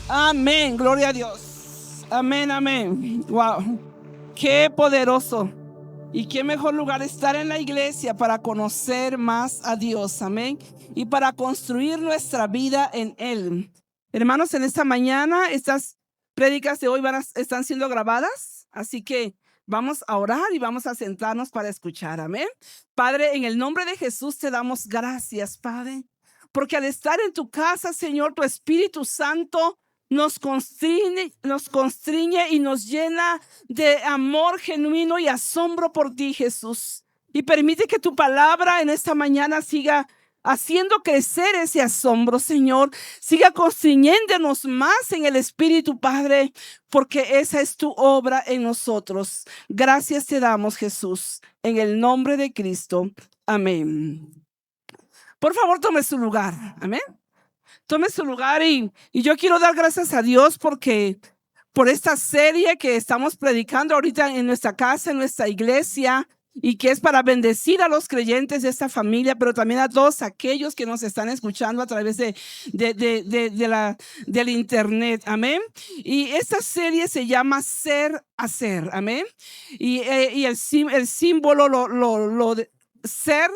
Amén, gloria a Dios. Amén, amén. Wow, qué poderoso. Y qué mejor lugar estar en la iglesia para conocer más a Dios, amén. Y para construir nuestra vida en Él. Hermanos, en esta mañana estas prédicas de hoy están siendo grabadas, así que vamos a orar y vamos a sentarnos para escuchar, amén. Padre, en el nombre de Jesús te damos gracias, Padre, porque al estar en tu casa, Señor, tu Espíritu Santo nos constriñe y nos llena de amor genuino y asombro por ti, Jesús. Y permite que tu palabra en esta mañana siga haciendo crecer ese asombro, Señor. Siga constriñéndonos más en el Espíritu, Padre, porque esa es tu obra en nosotros. Gracias te damos, Jesús, en el nombre de Cristo. Amén. Por favor, tome su lugar. Amén. Tome su lugar y yo quiero dar gracias a Dios porque por esta serie que estamos predicando ahorita en nuestra casa, en nuestra iglesia, y que es para bendecir a los creyentes de esta familia, pero también a todos aquellos que nos están escuchando a través del internet, amén. Y esta serie se llama Ser, Hacer, amén. Y el símbolo, ser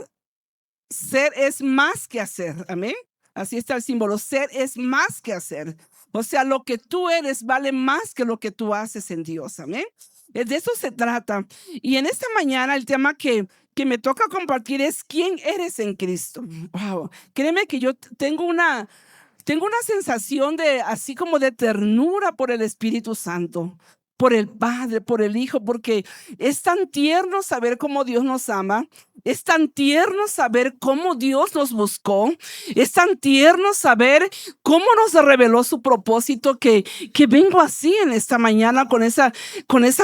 es más que hacer, amén. Así está el símbolo, ser es más que hacer. O sea, lo que tú eres vale más que lo que tú haces en Dios, amén. De eso se trata. Y en esta mañana el tema que me toca compartir es ¿quién eres en Cristo? Wow, créeme que yo tengo una sensación de así como de ternura por el Espíritu Santo, por el Padre, por el Hijo, porque es tan tierno saber cómo Dios nos ama, es tan tierno saber cómo Dios nos buscó, es tan tierno saber cómo nos reveló su propósito que vengo así en esta mañana con esa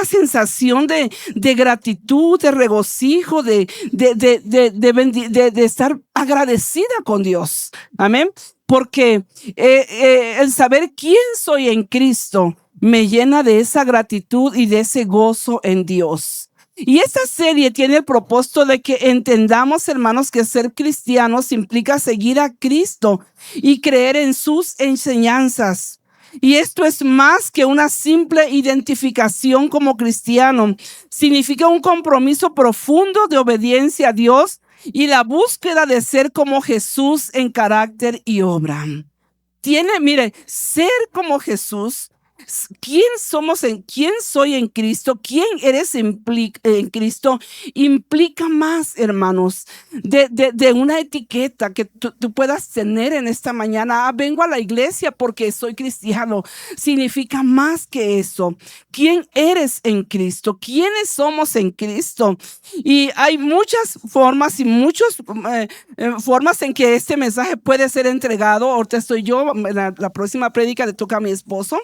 sensación de gratitud, de regocijo, de estar agradecida con Dios. Amén. Porque el saber quién soy en Cristo me llena de esa gratitud y de ese gozo en Dios. Y esta serie tiene el propósito de que entendamos, hermanos, que ser cristianos implica seguir a Cristo y creer en sus enseñanzas. Y esto es más que una simple identificación como cristiano. Significa un compromiso profundo de obediencia a Dios y la búsqueda de ser como Jesús en carácter y obra. Mire, ser como Jesús. ¿Quién soy en Cristo? ¿Quién eres en Cristo? Implica más, hermanos, de una etiqueta que tú puedas tener en esta mañana. Vengo a la iglesia porque soy cristiano. Significa más que eso. ¿Quién eres en Cristo? ¿Quiénes somos en Cristo? Y hay muchas formas y muchas formas en que este mensaje puede ser entregado. Ahorita estoy yo, la próxima prédica le toca a mi esposo,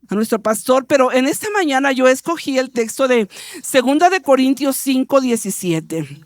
a nuestro pastor, pero en esta mañana yo escogí el texto de 2 Corintios 5:17.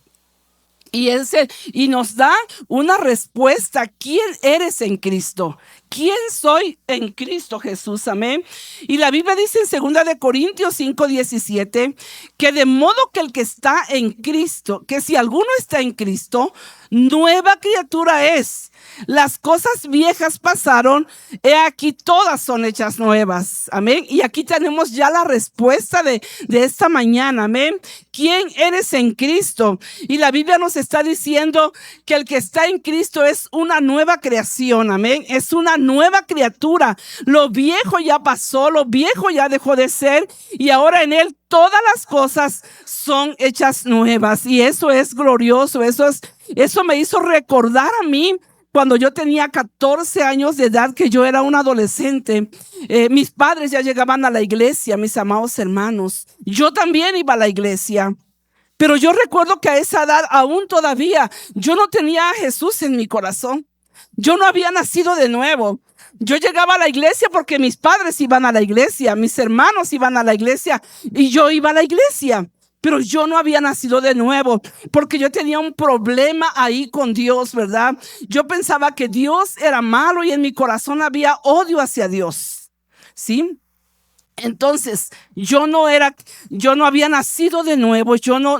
Y nos da una respuesta. ¿Quién eres en Cristo? ¿Quién soy en Cristo Jesús? Amén. Y la Biblia dice en 2 Corintios 5:17 que de modo que el que está en Cristo, que si alguno está en Cristo, nueva criatura es. Las cosas viejas pasaron, he aquí todas son hechas nuevas. Amén. Y aquí tenemos ya la respuesta de esta mañana. Amén. ¿Quién eres en Cristo? Y la Biblia nos está diciendo que el que está en Cristo es una nueva creación. Amén. Es una nueva criatura. Lo viejo ya pasó, lo viejo ya dejó de ser y ahora en él todas las cosas son hechas nuevas. Y eso es glorioso. Eso me hizo recordar a mí cuando yo tenía 14 años de edad, que yo era un adolescente. Mis padres ya llegaban a la iglesia, mis amados hermanos. Yo también iba a la iglesia. Pero yo recuerdo que a esa edad, aún todavía, yo no tenía a Jesús en mi corazón. Yo no había nacido de nuevo. Yo llegaba a la iglesia porque mis padres iban a la iglesia, mis hermanos iban a la iglesia y yo iba a la iglesia. Pero yo no había nacido de nuevo porque yo tenía un problema ahí con Dios, ¿verdad? Yo pensaba que Dios era malo y en mi corazón había odio hacia Dios, ¿sí? Entonces, yo no había nacido de nuevo, yo no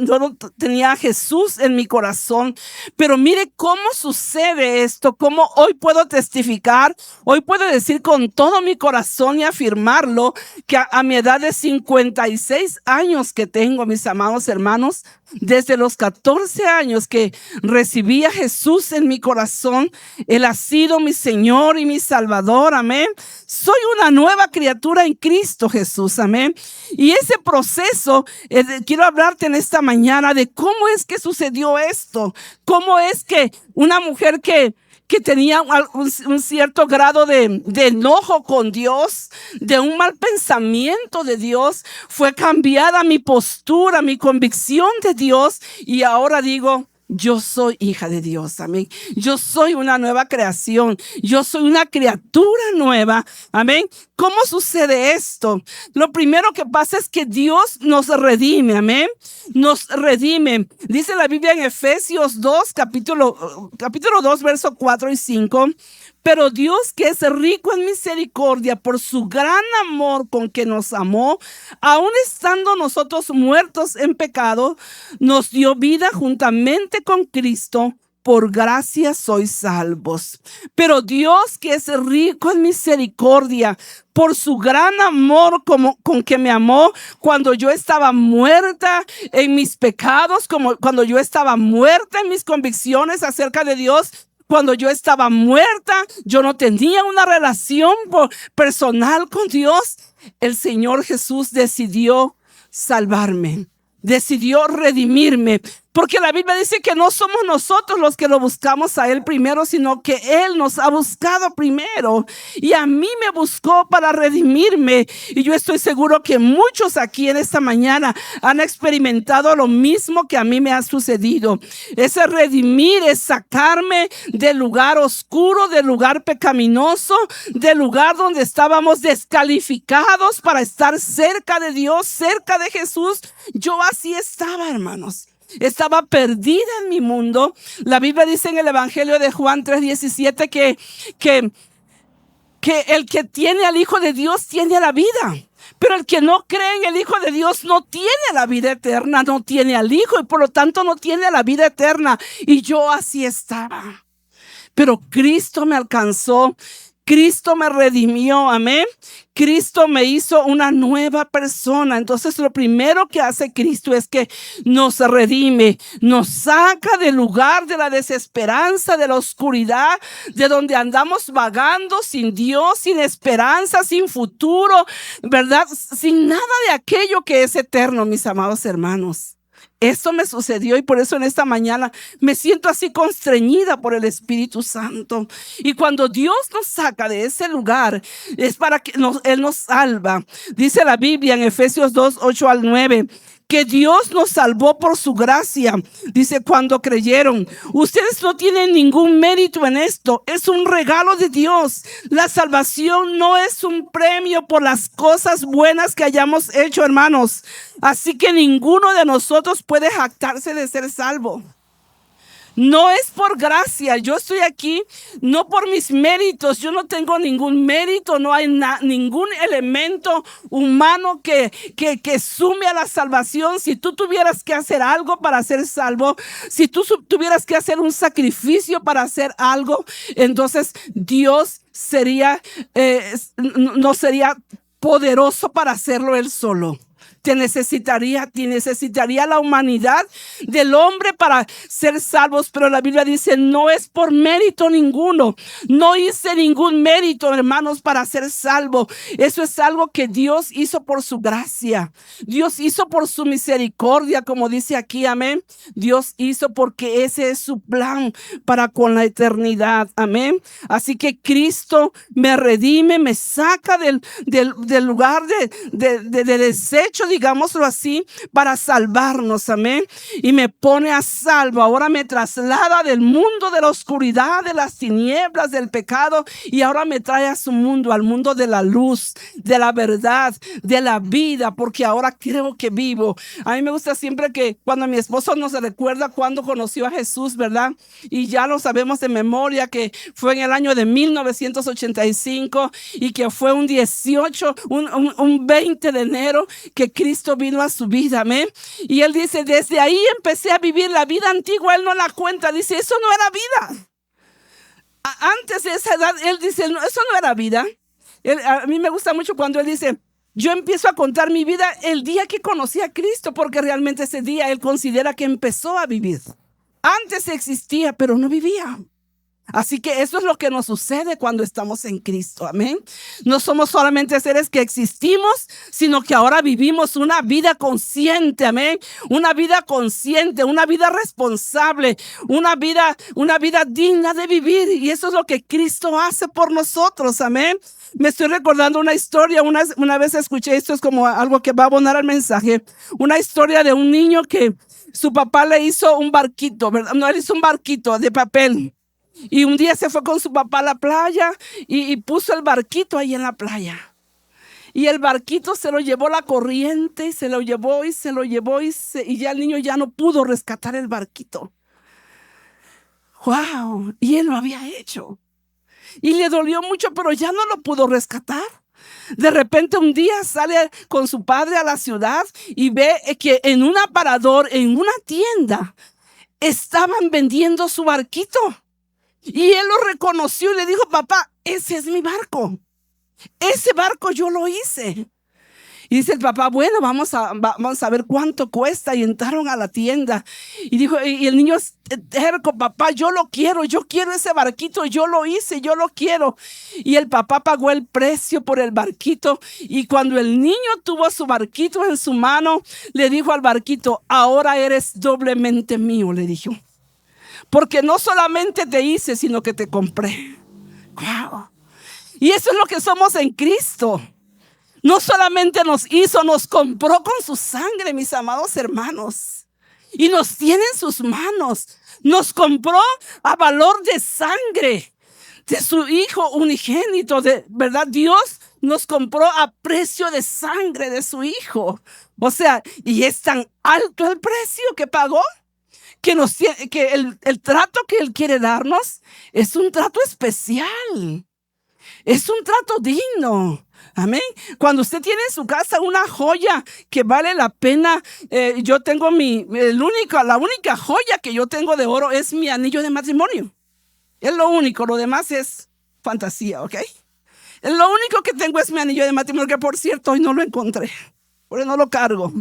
tenía a Jesús en mi corazón, pero mire cómo sucede esto, cómo hoy puedo testificar, hoy puedo decir con todo mi corazón y afirmarlo, que a mi edad de 56 años que tengo, mis amados hermanos, desde los 14 años que recibí a Jesús en mi corazón, Él ha sido mi Señor y mi Salvador, amén. Soy una nueva criatura en Cristo Jesús, amén. Y ese proceso, quiero hablarte en esta mañana de cómo es que sucedió esto, cómo es que una mujer que tenía un cierto grado de enojo con Dios, de un mal pensamiento de Dios, fue cambiada mi postura, mi convicción de Dios, y ahora digo, yo soy hija de Dios, amén. Yo soy una nueva creación, yo soy una criatura nueva, amén. ¿Cómo sucede esto? Lo primero que pasa es que Dios nos redime, amén. Nos redime. Dice la Biblia en Efesios 2, capítulo 2, versos 4 y 5. Pero Dios, que es rico en misericordia por su gran amor con que nos amó, aun estando nosotros muertos en pecado, nos dio vida juntamente con Cristo. Por gracia sois salvos. Pero Dios, que es rico en misericordia, por su gran amor con que me amó, cuando yo estaba muerta en mis pecados, cuando yo estaba muerta en mis convicciones acerca de Dios, cuando yo estaba muerta, yo no tenía una relación personal con Dios, el Señor Jesús decidió salvarme, decidió redimirme. Porque la Biblia dice que no somos nosotros los que lo buscamos a Él primero, sino que Él nos ha buscado primero. Y a mí me buscó para redimirme. Y yo estoy seguro que muchos aquí en esta mañana han experimentado lo mismo que a mí me ha sucedido. Ese redimir es sacarme del lugar oscuro, del lugar pecaminoso, del lugar donde estábamos descalificados para estar cerca de Dios, cerca de Jesús. Yo así estaba, hermanos. Estaba perdida en mi mundo. La Biblia dice en el Evangelio de Juan 3:17 que el que tiene al Hijo de Dios tiene la vida. Pero el que no cree en el Hijo de Dios no tiene la vida eterna, no tiene al Hijo y por lo tanto no tiene la vida eterna. Y yo así estaba. Pero Cristo me alcanzó. Cristo me redimió, amén. Cristo me hizo una nueva persona. Entonces lo primero que hace Cristo es que nos redime, nos saca del lugar de la desesperanza, de la oscuridad, de donde andamos vagando sin Dios, sin esperanza, sin futuro, ¿verdad? Sin nada de aquello que es eterno, mis amados hermanos. Esto me sucedió y por eso en esta mañana me siento así constreñida por el Espíritu Santo. Y cuando Dios nos saca de ese lugar, es para que Él nos salva. Dice la Biblia en Efesios 2, 8 al 9. Que Dios nos salvó por su gracia. Dice, cuando creyeron. Ustedes no tienen ningún mérito en esto. Es un regalo de Dios. La salvación no es un premio por las cosas buenas que hayamos hecho, hermanos. Así que ninguno de nosotros puede jactarse de ser salvo. No es por gracia, yo estoy aquí no por mis méritos, yo no tengo ningún mérito, no hay ningún elemento humano que sume a la salvación. Si tú tuvieras que hacer algo para ser salvo, si tú tuvieras que hacer un sacrificio para hacer algo, entonces Dios no sería poderoso para hacerlo Él solo. Te necesitaría la humanidad del hombre para ser salvos, pero la Biblia dice no es por mérito ninguno. No hice ningún mérito, hermanos, para ser salvo. Eso es algo que Dios hizo por su gracia. Dios hizo por su misericordia, como dice aquí, amén. Dios hizo porque ese es su plan para con la eternidad, amén. Así que Cristo me redime, me saca del lugar de desecho, digámoslo así, para salvarnos, amén. Y me pone a salvo. Ahora me traslada del mundo de la oscuridad, de las tinieblas, del pecado, y ahora me trae a su mundo, al mundo de la luz, de la verdad, de la vida, porque ahora creo que vivo. A mí me gusta siempre que cuando mi esposo nos recuerda cuando conoció a Jesús, ¿verdad? Y ya lo sabemos de memoria que fue en el año de 1985 y que fue un 20 de enero que Cristo vino a su vida, amén. Y él dice, desde ahí empecé a vivir la vida antigua. Él no la cuenta, dice, eso no era vida. Antes de esa edad, él dice, no, eso no era vida. A mí me gusta mucho cuando él dice, yo empiezo a contar mi vida el día que conocí a Cristo, porque realmente ese día él considera que empezó a vivir. Antes existía, pero no vivía. Así que eso es lo que nos sucede cuando estamos en Cristo, amén. No somos solamente seres que existimos, sino que ahora vivimos una vida consciente, amén. Una vida consciente, una vida responsable, una vida digna de vivir. Y eso es lo que Cristo hace por nosotros, amén. Me estoy recordando una historia, una vez escuché, esto es como algo que va a abonar al mensaje, una historia de un niño que su papá le hizo un barquito, ¿verdad? No, él hizo un barquito de papel. Y un día se fue con su papá a la playa y puso el barquito ahí en la playa. Y el barquito se lo llevó la corriente, y se lo llevó y se lo llevó y ya el niño ya no pudo rescatar el barquito. ¡Wow! Y él lo había hecho. Y le dolió mucho, pero ya no lo pudo rescatar. De repente un día sale con su padre a la ciudad y ve que en un aparador, en una tienda, estaban vendiendo su barquito. Y él lo reconoció y le dijo, papá, ese es mi barco. Ese barco yo lo hice. Y dice el papá, bueno, vamos a ver cuánto cuesta. Y entraron a la tienda. Y dijo, y el niño es terco, papá, yo quiero ese barquito, yo lo hice, yo lo quiero. Y el papá pagó el precio por el barquito. Y cuando el niño tuvo su barquito en su mano, le dijo al barquito, ahora eres doblemente mío, le dijo. Porque no solamente te hice, sino que te compré. Wow. Y eso es lo que somos en Cristo. No solamente nos hizo, nos compró con su sangre, mis amados hermanos. Y nos tiene en sus manos. Nos compró a valor de sangre, de su Hijo unigénito, ¿verdad? Dios nos compró a precio de sangre de su Hijo. O sea, y es tan alto el precio que pagó, que el trato que Él quiere darnos es un trato especial. Es un trato digno. Amén. Cuando usted tiene en su casa una joya que vale la pena, yo tengo la única joya que yo tengo de oro es mi anillo de matrimonio. Es lo único, lo demás es fantasía, ¿ok? Lo único que tengo es mi anillo de matrimonio, que por cierto hoy no lo encontré, por eso no lo cargo.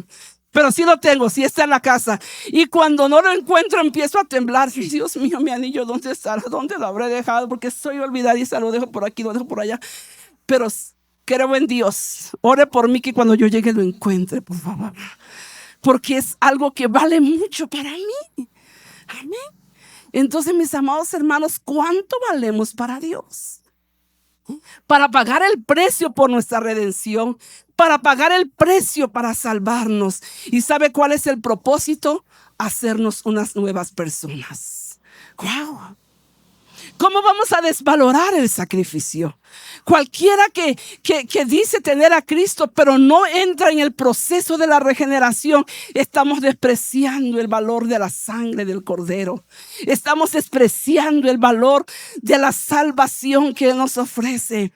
Pero sí lo tengo, sí está en la casa. Y cuando no lo encuentro empiezo a temblar. Dios mío, mi anillo, ¿dónde estará? ¿Dónde lo habré dejado? Porque soy olvidadiza, lo dejo por aquí, lo dejo por allá. Pero creo en Dios. Ore por mí que cuando yo llegue lo encuentre, por favor. Porque es algo que vale mucho para mí. Amén. Entonces, mis amados hermanos, ¿cuánto valemos para Dios? Para pagar el precio por nuestra redención, para pagar el precio para salvarnos. ¿Y sabe cuál es el propósito? Hacernos unas nuevas personas. ¡Wow! ¿Cómo vamos a desvalorar el sacrificio? Cualquiera que dice tener a Cristo, pero no entra en el proceso de la regeneración, estamos despreciando el valor de la sangre del Cordero. Estamos despreciando el valor de la salvación que Él nos ofrece.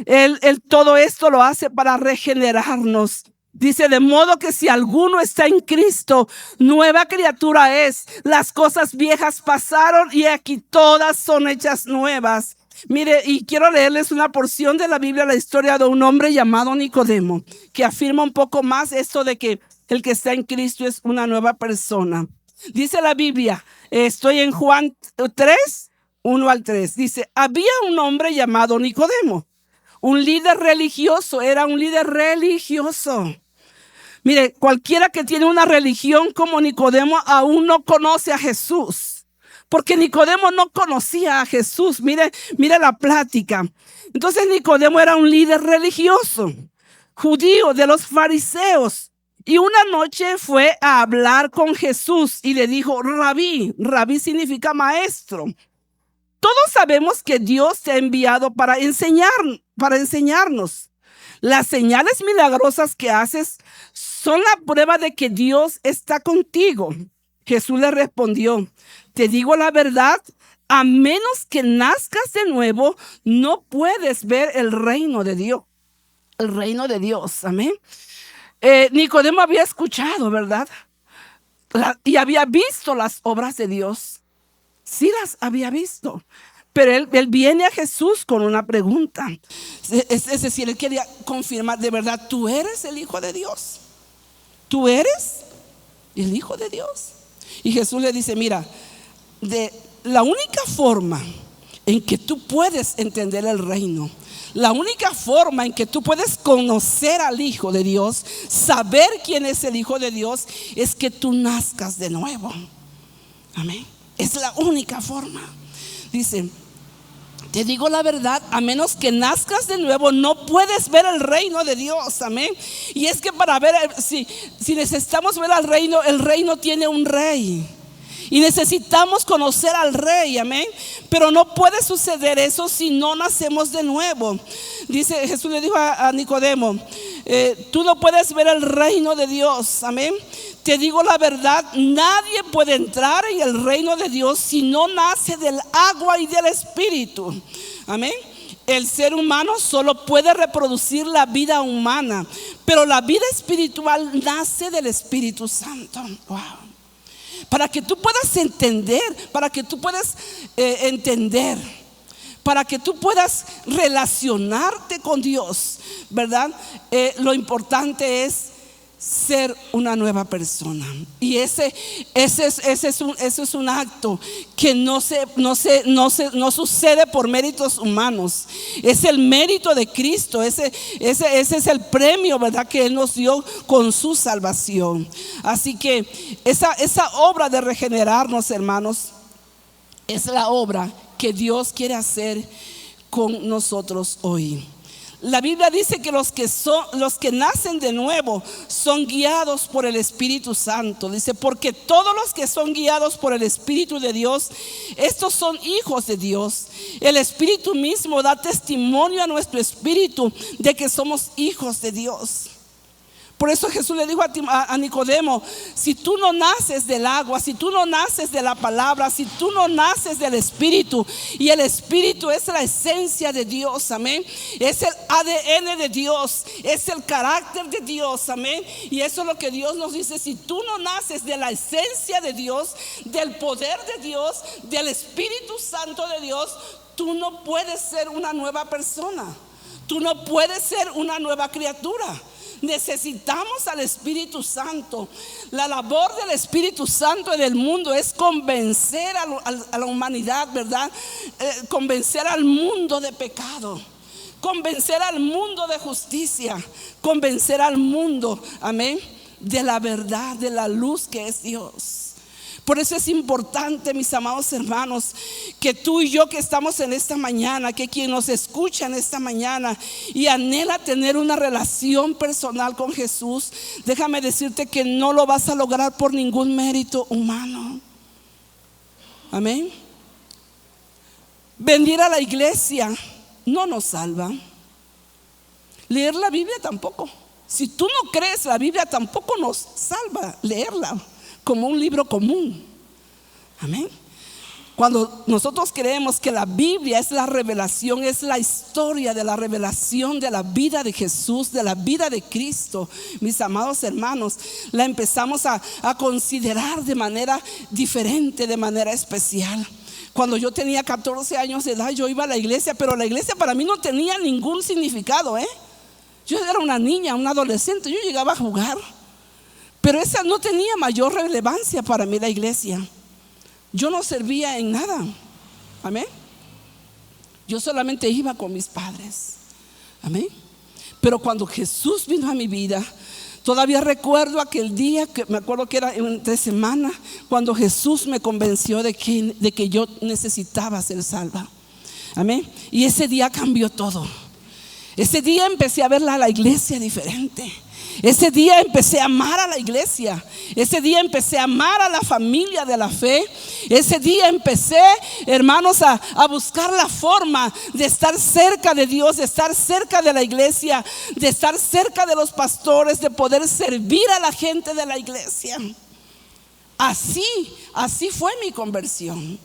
Él todo esto lo hace para regenerarnos. Dice, de modo que si alguno está en Cristo, nueva criatura es. Las cosas viejas pasaron y aquí todas son hechas nuevas. Mire, y quiero leerles una porción de la Biblia, la historia de un hombre llamado Nicodemo, que afirma un poco más esto de que el que está en Cristo es una nueva persona. Dice la Biblia, estoy en Juan 3, 1 al 3. Dice, había un hombre llamado Nicodemo, un líder religioso, era un líder religioso. Mire, cualquiera que tiene una religión como Nicodemo aún no conoce a Jesús. Porque Nicodemo no conocía a Jesús. Mire la plática. Entonces Nicodemo era un líder religioso, judío de los fariseos. Y una noche fue a hablar con Jesús y le dijo, Rabí, Rabí significa maestro. Todos sabemos que Dios te ha enviado para enseñarnos. Las señales milagrosas que haces son la prueba de que Dios está contigo. Jesús le respondió, te digo la verdad, a menos que nazcas de nuevo, no puedes ver el reino de Dios. El reino de Dios, amén. Nicodemo había escuchado, ¿verdad? Y había visto las obras de Dios. Sí las había visto. Pero él viene a Jesús con una pregunta. Es decir, él quería confirmar, de verdad, ¿tú eres el Hijo de Dios? ¿Tú eres el Hijo de Dios? Y Jesús le dice, mira, la única forma en que tú puedes entender el reino, la única forma en que tú puedes conocer al Hijo de Dios, saber quién es el Hijo de Dios, es que tú nazcas de nuevo. Amén. Es la única forma. Dice, te digo la verdad, a menos que nazcas de nuevo, no puedes ver el reino de Dios. Amén. Y es que para ver, si necesitamos ver al reino, el reino tiene un rey. Y necesitamos conocer al rey, amén. Pero no puede suceder eso si no nacemos de nuevo. Dice, Jesús le dijo a Nicodemo, tú no puedes ver el reino de Dios, amén. Te digo la verdad, nadie puede entrar en el reino de Dios si no nace del agua y del espíritu, amén. El ser humano solo puede reproducir la vida humana, pero la vida espiritual nace del Espíritu Santo. Wow. Para que tú puedas entender, para que tú puedas para que tú puedas relacionarte con Dios, ¿verdad? Lo importante es ser una nueva persona. Y ese es un acto que no sucede por méritos humanos. Es el mérito de Cristo. Ese es el premio, ¿verdad?, que Él nos dio con su salvación. Así que esa obra de regenerarnos, hermanos, es la obra que Dios quiere hacer con nosotros hoy. La Biblia dice que los que nacen de nuevo son guiados por el Espíritu Santo. Dice, porque todos los que son guiados por el Espíritu de Dios, estos son hijos de Dios. El Espíritu mismo da testimonio a nuestro espíritu de que somos hijos de Dios. Por eso Jesús le dijo a Nicodemo, si tú no naces del agua, si tú no naces de la palabra, si tú no naces del Espíritu, y el Espíritu es la esencia de Dios, amén, es el ADN de Dios, es el carácter de Dios, amén. Y eso es lo que Dios nos dice, si tú no naces de la esencia de Dios, del poder de Dios, del Espíritu Santo de Dios, tú no puedes ser una nueva persona, tú no puedes ser una nueva criatura. Necesitamos al Espíritu Santo. La labor del Espíritu Santo en el mundo es convencer a la humanidad, ¿verdad? Convencer al mundo de pecado, convencer al mundo de justicia, convencer al mundo, amén, de la verdad, de la luz que es Dios. Por eso es importante, mis amados hermanos, que tú y yo que estamos en esta mañana, que quien nos escucha en esta mañana y anhela tener una relación personal con Jesús, déjame decirte que no lo vas a lograr por ningún mérito humano. Amén. Venir a la iglesia no nos salva. Leer la Biblia tampoco. Si tú no crees, la Biblia tampoco nos salva leerla como un libro común. Amén. Cuando nosotros creemos que la Biblia es la revelación, es la historia de la revelación de la vida de Jesús, de la vida de Cristo, mis amados hermanos, la empezamos a considerar de manera diferente, de manera especial. Cuando yo tenía 14 años de edad, yo iba a la iglesia, pero la iglesia para mí no tenía ningún significado, Yo era una niña, una adolescente, yo llegaba a jugar. Pero esa no tenía mayor relevancia para mí, la iglesia. Yo no servía en nada. Amén. Yo solamente iba con mis padres. Amén. Pero cuando Jesús vino a mi vida, todavía recuerdo aquel día, que me acuerdo que era entre semana, cuando Jesús me convenció de que yo necesitaba ser salva. Amén. Y ese día cambió todo. Ese día empecé a ver la iglesia diferente. Ese día empecé a amar a la iglesia. Ese día empecé a amar a la familia de la fe. Ese día empecé, hermanos, a buscar la forma de estar cerca de Dios, de estar cerca de la iglesia, de estar cerca de los pastores, de poder servir a la gente de la iglesia. Así fue mi conversión.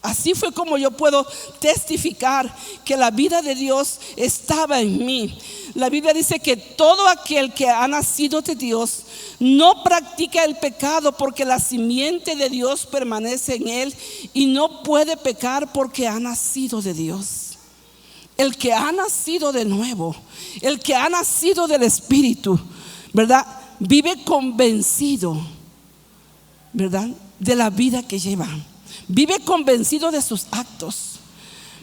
Así fue como yo puedo testificar que la vida de Dios estaba en mí. La Biblia dice que todo aquel que ha nacido de Dios no practica el pecado, porque la simiente de Dios permanece en él y no puede pecar porque ha nacido de Dios. El que ha nacido de nuevo, el que ha nacido del Espíritu, ¿verdad? Vive convencido, ¿verdad?, de la vida que lleva. Vive convencido de sus actos.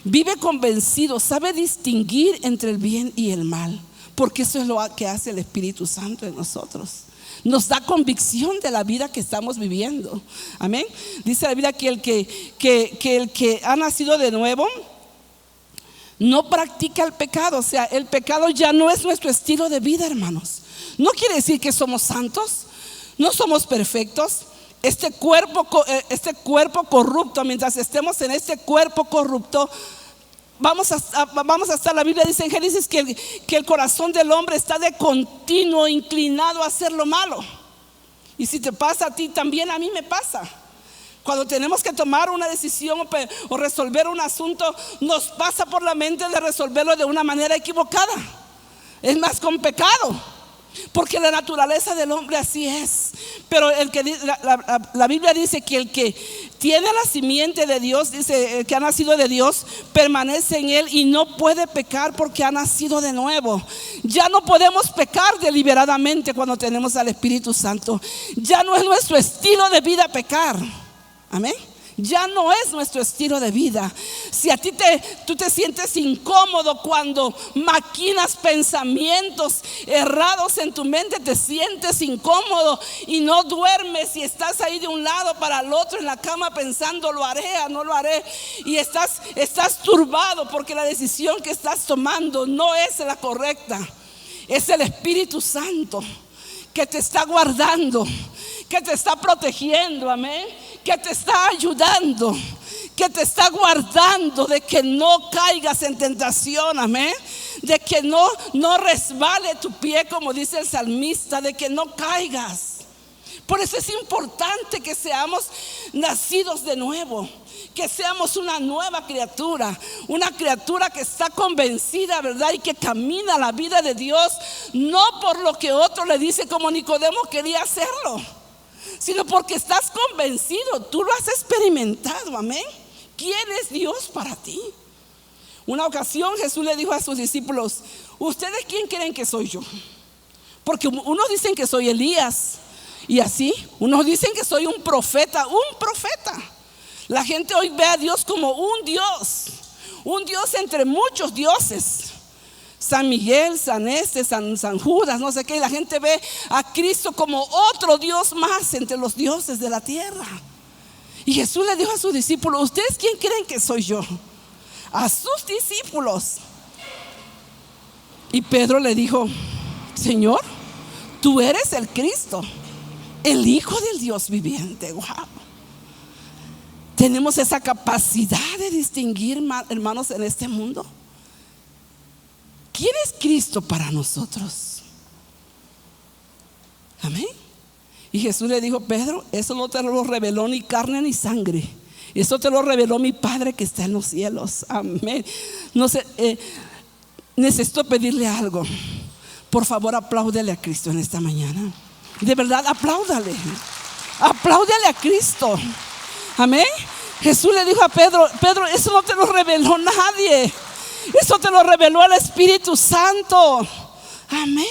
Vive convencido, sabe distinguir entre el bien y el mal, porque eso es lo que hace el Espíritu Santo en nosotros. Nos da convicción de la vida que estamos viviendo. Amén. Dice la Biblia que el que ha nacido de nuevo no practica el pecado. O sea, el pecado ya no es nuestro estilo de vida, hermanos. No quiere decir que somos santos, no somos perfectos. Este cuerpo corrupto, mientras estemos en este cuerpo corrupto, vamos a estar. La Biblia dice en Génesis que el corazón del hombre está de continuo inclinado a hacer lo malo. Y si te pasa a ti, también a mí me pasa. Cuando tenemos que tomar una decisión o resolver un asunto, nos pasa por la mente de resolverlo de una manera equivocada. Es más, con pecado. Porque la naturaleza del hombre así es. Pero la Biblia dice que el que tiene la simiente de Dios, dice, el que ha nacido de Dios, permanece en él y no puede pecar porque ha nacido de nuevo. Ya no podemos pecar deliberadamente cuando tenemos al Espíritu Santo. Ya no es nuestro estilo de vida pecar. Amén. Ya no es nuestro estilo de vida. Si a ti tú te sientes incómodo cuando maquinas pensamientos errados en tu mente, te sientes incómodo y no duermes y estás ahí de un lado para el otro en la cama pensando, ¿lo haré o no lo haré? Y estás turbado porque la decisión que estás tomando no es la correcta. Es el Espíritu Santo que te está guardando, que te está protegiendo, amén, que te está ayudando, que te está guardando de que no caigas en tentación, amén, de que no resbale tu pie, como dice el salmista, de que no caigas. Por eso es importante que seamos nacidos de nuevo, que seamos una nueva criatura, una criatura que está convencida, ¿verdad? Y que camina la vida de Dios, no por lo que otro le dice, como Nicodemo quería hacerlo, sino porque estás convencido, tú lo has experimentado, amén. ¿Quién es Dios para ti? Una ocasión Jesús le dijo a sus discípulos: ¿ustedes quién creen que soy yo? Porque unos dicen que soy Elías, y así, unos dicen que soy un profeta. La gente hoy ve a Dios como un Dios entre muchos dioses. San Miguel, San San Judas, no sé qué. Y la gente ve a Cristo como otro Dios más entre los dioses de la tierra. Y Jesús le dijo a sus discípulos: ¿ustedes quién creen que soy yo? A sus discípulos. Y Pedro le dijo: Señor, tú eres el Cristo, el Hijo del Dios viviente. Wow. Tenemos esa capacidad de distinguir, hermanos, en este mundo. ¿Quién es Cristo para nosotros? Amén. Y Jesús le dijo: Pedro, eso no te lo reveló ni carne ni sangre, eso te lo reveló mi Padre que está en los cielos. Amén. No sé, necesito pedirle algo. Por favor, apláudele a Cristo en esta mañana. De verdad, apláudale a Cristo. Amén. Jesús le dijo a Pedro: Pedro, eso no te lo reveló nadie, eso te lo reveló el Espíritu Santo. Amén.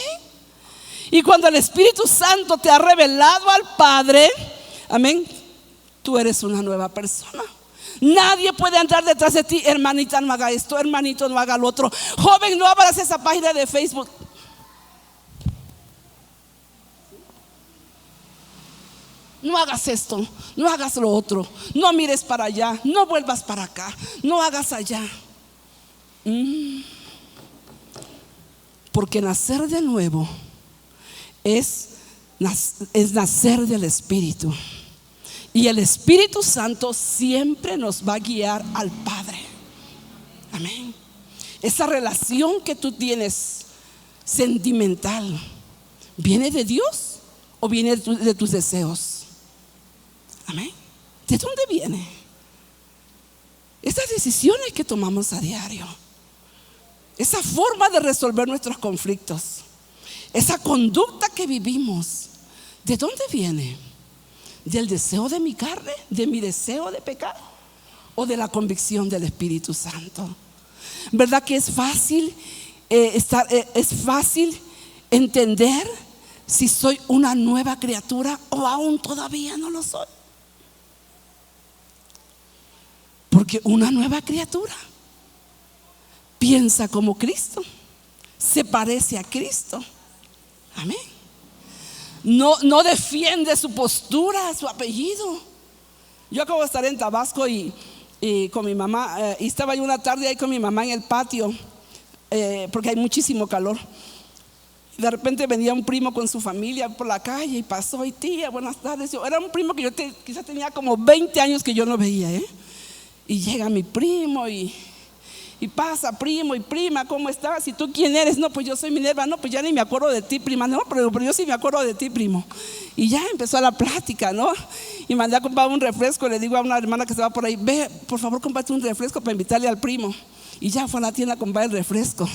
Y cuando el Espíritu Santo te ha revelado al Padre, amén, tú eres una nueva persona. Nadie puede andar detrás de ti: hermanita, no haga esto, hermanito, no haga lo otro, joven, no abras esa página de Facebook. No hagas esto, no hagas lo otro, no mires para allá, no vuelvas para acá, no hagas allá. Porque nacer de nuevo es nacer del Espíritu. Y el Espíritu Santo siempre nos va a guiar al Padre. Amén. Esa relación que tú tienes sentimental, ¿viene de Dios o viene de tus deseos? Amén. ¿De dónde viene? Esas decisiones que tomamos a diario, esa forma de resolver nuestros conflictos, esa conducta que vivimos, ¿de dónde viene? ¿Del deseo de mi carne? ¿De mi deseo de pecar? ¿O de la convicción del Espíritu Santo? ¿Verdad que es fácil es fácil entender si soy una nueva criatura o aún todavía no lo soy? Porque una nueva criatura piensa como Cristo, se parece a Cristo. Amén. No defiende su postura, su apellido. Yo acabo de estar en Tabasco y con mi mamá, y estaba yo una tarde ahí con mi mamá en el patio, porque hay muchísimo calor. De repente venía un primo con su familia por la calle y pasó, y tía, buenas tardes. Era un primo que yo quizás tenía como 20 años que yo no veía, y llega mi primo y pasa, primo y prima, ¿cómo estás? ¿Y tú quién eres? No, pues yo soy Minerva. No, pues ya ni me acuerdo de ti, prima. No, pero yo sí me acuerdo de ti, primo. Y ya empezó la plática, ¿no? Y mandé a comprar un refresco. Le digo a una hermana que estaba por ahí: ve, por favor, cómprate un refresco para invitarle al primo. Y ya fue a la tienda a comprar el refresco.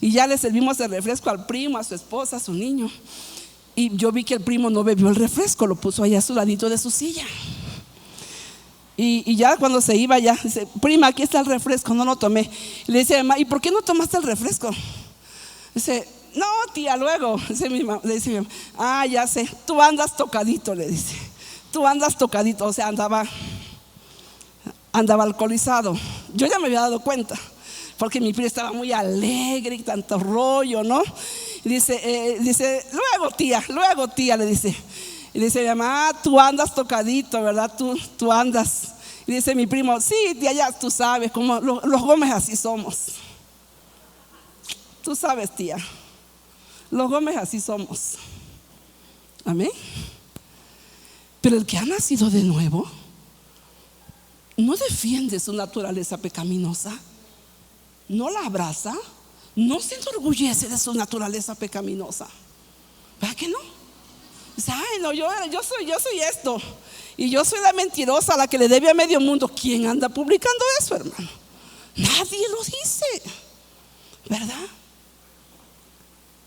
Y ya le servimos el refresco al primo, a su esposa, a su niño. Y yo vi que el primo no bebió el refresco, lo puso allá a su ladito de su silla. Y ya cuando se iba, ya dice: prima, aquí está el refresco, no lo tomé. Y le dice: mamá, ¿y por qué no tomaste el refresco? Dice: no, tía, luego. Le dice mi mamá: ya sé, tú andas tocadito, le dice. Tú andas tocadito, o sea, andaba alcoholizado. Yo ya me había dado cuenta, porque mi prima estaba muy alegre y tanto rollo, ¿no? Y dice: luego, tía, le dice. Y dice mi mamá: tú andas tocadito, ¿verdad? Tú andas. Y dice mi primo: sí, tía, ya tú sabes, como los Gómez así somos. Tú sabes, tía, los Gómez así somos. Amén. Pero el que ha nacido de nuevo no defiende su naturaleza pecaminosa, no la abraza, no se enorgullece de su naturaleza pecaminosa. ¿Verdad que no? Dice: ay, no, yo soy esto, y yo soy la mentirosa, la que le debe a medio mundo. ¿Quién anda publicando eso, hermano? Nadie lo dice, ¿verdad?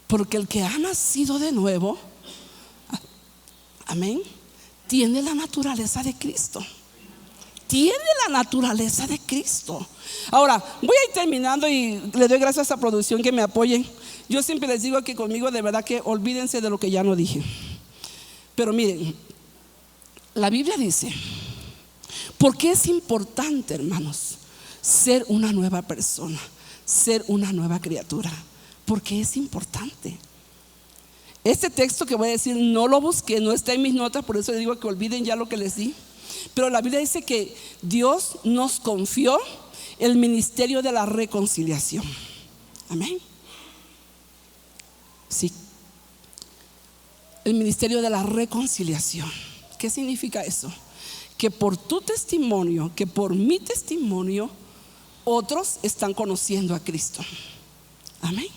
Porque el que ha nacido de nuevo, amén, tiene la naturaleza de Cristo. Tiene la naturaleza de Cristo. Ahora, voy a ir terminando y le doy gracias a esta producción que me apoyen. Yo siempre les digo que conmigo de verdad que olvídense de lo que ya no dije. Pero miren, la Biblia dice: ¿por qué es importante, hermanos, ser una nueva persona, ser una nueva criatura? Porque es importante. Este texto que voy a decir no lo busqué, no está en mis notas, por eso les digo que olviden ya lo que les di. Pero la Biblia dice que Dios nos confió el ministerio de la reconciliación. Amén. Sí. El ministerio de la reconciliación. ¿Qué significa eso? Que por tu testimonio, que por mi testimonio, otros están conociendo a Cristo. Amén.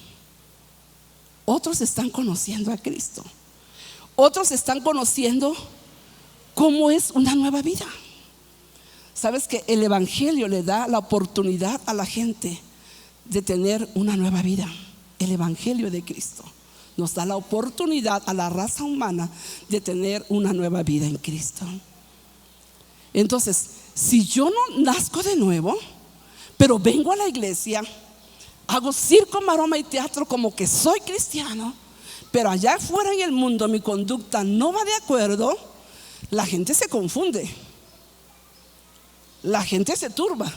Otros están conociendo a Cristo. Otros están conociendo cómo es una nueva vida. Sabes que el Evangelio le da la oportunidad a la gente de tener una nueva vida. El Evangelio de Cristo nos da la oportunidad a la raza humana de tener una nueva vida en Cristo. Entonces, si yo no nazco de nuevo, pero vengo a la iglesia, hago circo, maroma y teatro como que soy cristiano, pero allá afuera en el mundo mi conducta no va de acuerdo, la gente se confunde, la gente se turba,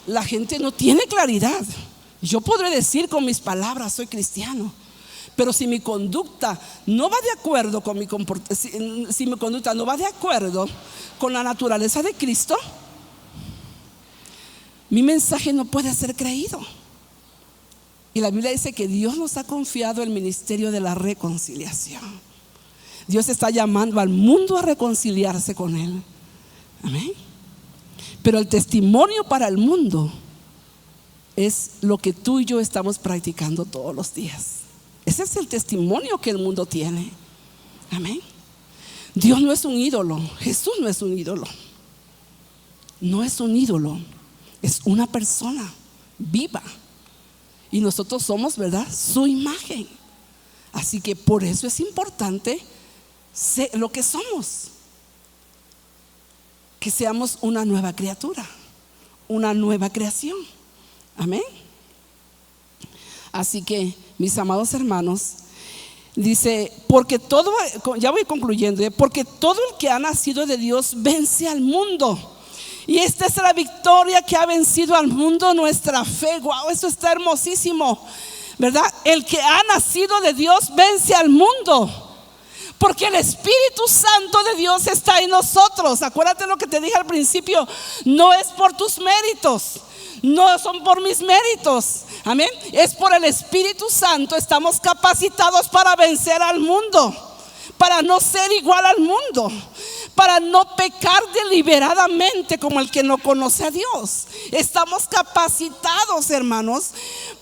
la gente no tiene claridad. Yo podré decir con mis palabras soy cristiano, pero si mi conducta no va de acuerdo con si mi conducta no va de acuerdo con la naturaleza de Cristo, mi mensaje no puede ser creído. Y la Biblia dice que Dios nos ha confiado el ministerio de la reconciliación. Dios está llamando al mundo a reconciliarse con Él. Amén. Pero el testimonio para el mundo es lo que tú y yo estamos practicando todos los días. Ese es el testimonio que el mundo tiene. Amén. Dios no es un ídolo. Jesús no es un ídolo. No es un ídolo. Es una persona viva. Y nosotros somos, ¿verdad?, su imagen. Así que por eso es importante ser lo que somos. Que seamos una nueva criatura, una nueva creación. Amén. Así que, mis amados hermanos, dice, porque todo, ya voy concluyendo, porque todo el que ha nacido de Dios vence al mundo. Y esta es la victoria que ha vencido al mundo, nuestra fe. Wow, eso está hermosísimo, ¿verdad? El que ha nacido de Dios vence al mundo, porque el Espíritu Santo de Dios está en nosotros. Acuérdate lo que te dije al principio. No es por tus méritos, no son por mis méritos. Amén. Es por el Espíritu Santo. Estamos capacitados para vencer al mundo, para no ser igual al mundo, para no pecar deliberadamente como el que no conoce a Dios. Estamos capacitados, hermanos,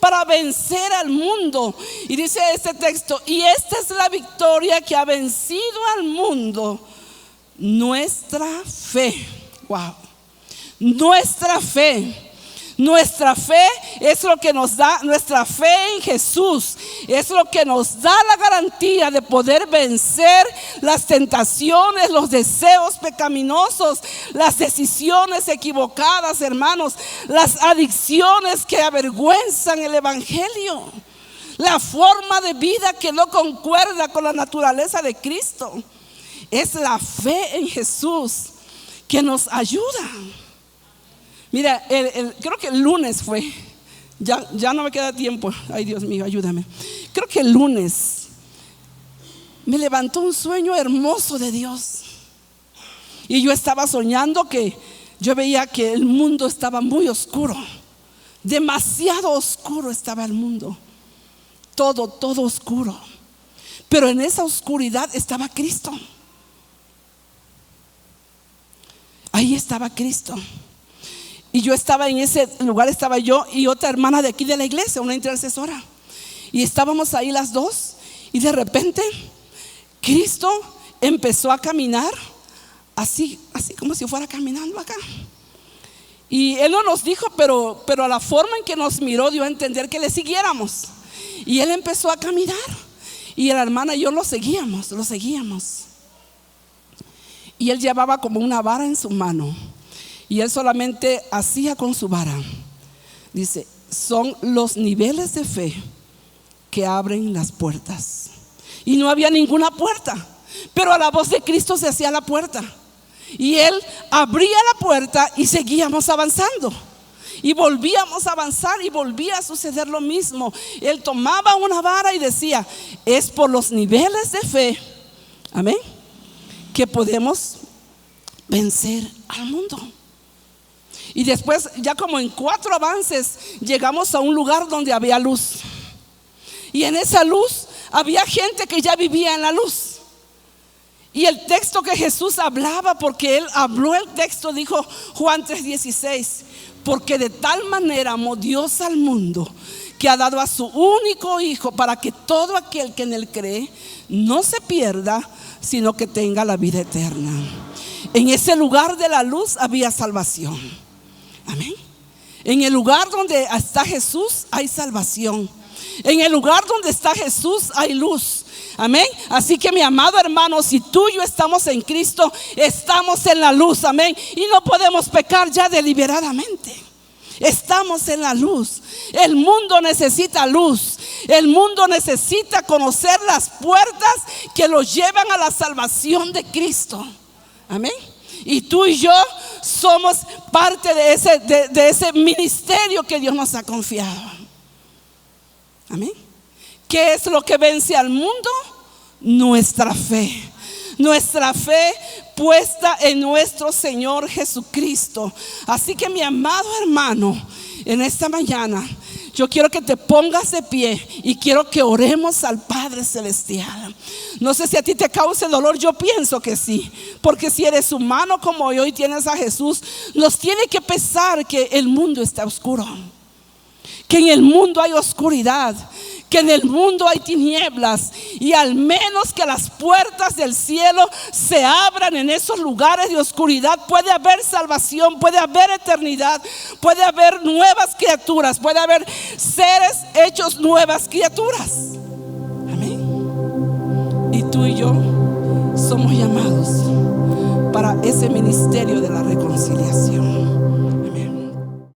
para vencer al mundo. Y dice este texto: y esta es la victoria que ha vencido al mundo, nuestra fe. Wow. Nuestra fe. Nuestra fe es lo que nos da, nuestra fe en Jesús es lo que nos da la garantía de poder vencer las tentaciones, los deseos pecaminosos, las decisiones equivocadas, hermanos, las adicciones que avergüenzan el evangelio, la forma de vida que no concuerda con la naturaleza de Cristo. Es la fe en Jesús que nos ayuda. Mira, creo que el lunes fue, ya no me queda tiempo. Ay, Dios mío, ayúdame. Creo que el lunes me levantó un sueño hermoso de Dios. Y yo estaba soñando que yo veía que el mundo estaba muy oscuro. Demasiado oscuro estaba el mundo. Todo oscuro. Pero en esa oscuridad estaba Cristo. Ahí estaba Cristo. Y yo estaba en ese lugar, estaba yo y otra hermana de aquí de la iglesia, una intercesora. Y estábamos ahí las dos. Y de repente Cristo empezó a caminar así como si fuera caminando acá. Y Él no nos dijo, pero a la forma en que nos miró dio a entender que le siguiéramos. Y Él empezó a caminar. Y la hermana y yo lo seguíamos. Y Él llevaba como una vara en su mano. Y Él solamente hacía con su vara. Dice, son los niveles de fe que abren las puertas. Y no había ninguna puerta, pero a la voz de Cristo se hacía la puerta. Y Él abría la puerta y seguíamos avanzando. Y volvíamos a avanzar y volvía a suceder lo mismo. Él tomaba una vara y decía, es por los niveles de fe, amén, que podemos vencer al mundo. Y después, ya como en 4 avances, llegamos a un lugar donde había luz. Y en esa luz había gente que ya vivía en la luz. Y el texto que Jesús hablaba, porque Él habló el texto, dijo Juan 3:16, porque de tal manera amó Dios al mundo, que ha dado a su único Hijo, para que todo aquel que en Él cree no se pierda, sino que tenga la vida eterna. En ese lugar de la luz había salvación. Amén. En el lugar donde está Jesús hay salvación. En el lugar donde está Jesús hay luz. Amén. Así que mi amado hermano, si tú y yo estamos en Cristo, estamos en la luz. Amén. Y no podemos pecar ya deliberadamente. Estamos en la luz. El mundo necesita luz. El mundo necesita conocer las puertas que los llevan a la salvación de Cristo. Amén. Y tú y yo somos parte de ese ministerio que Dios nos ha confiado. Amén. ¿Qué es lo que vence al mundo? Nuestra fe. Nuestra fe puesta en nuestro Señor Jesucristo. Así que mi amado hermano, en esta mañana Yo quiero que te pongas de pie y quiero que oremos al Padre Celestial. No sé si a ti te cause dolor, yo pienso que sí, porque si eres humano como yo y tienes a Jesús, nos tiene que pesar que el mundo está oscuro, que en el mundo hay oscuridad, que en el mundo hay tinieblas, y al menos que las puertas del cielo se abran en esos lugares de oscuridad, puede haber salvación, puede haber eternidad, puede haber nuevas criaturas, puede haber seres hechos nuevas criaturas. Amén. Y tú y yo somos llamados para ese ministerio de la reconciliación.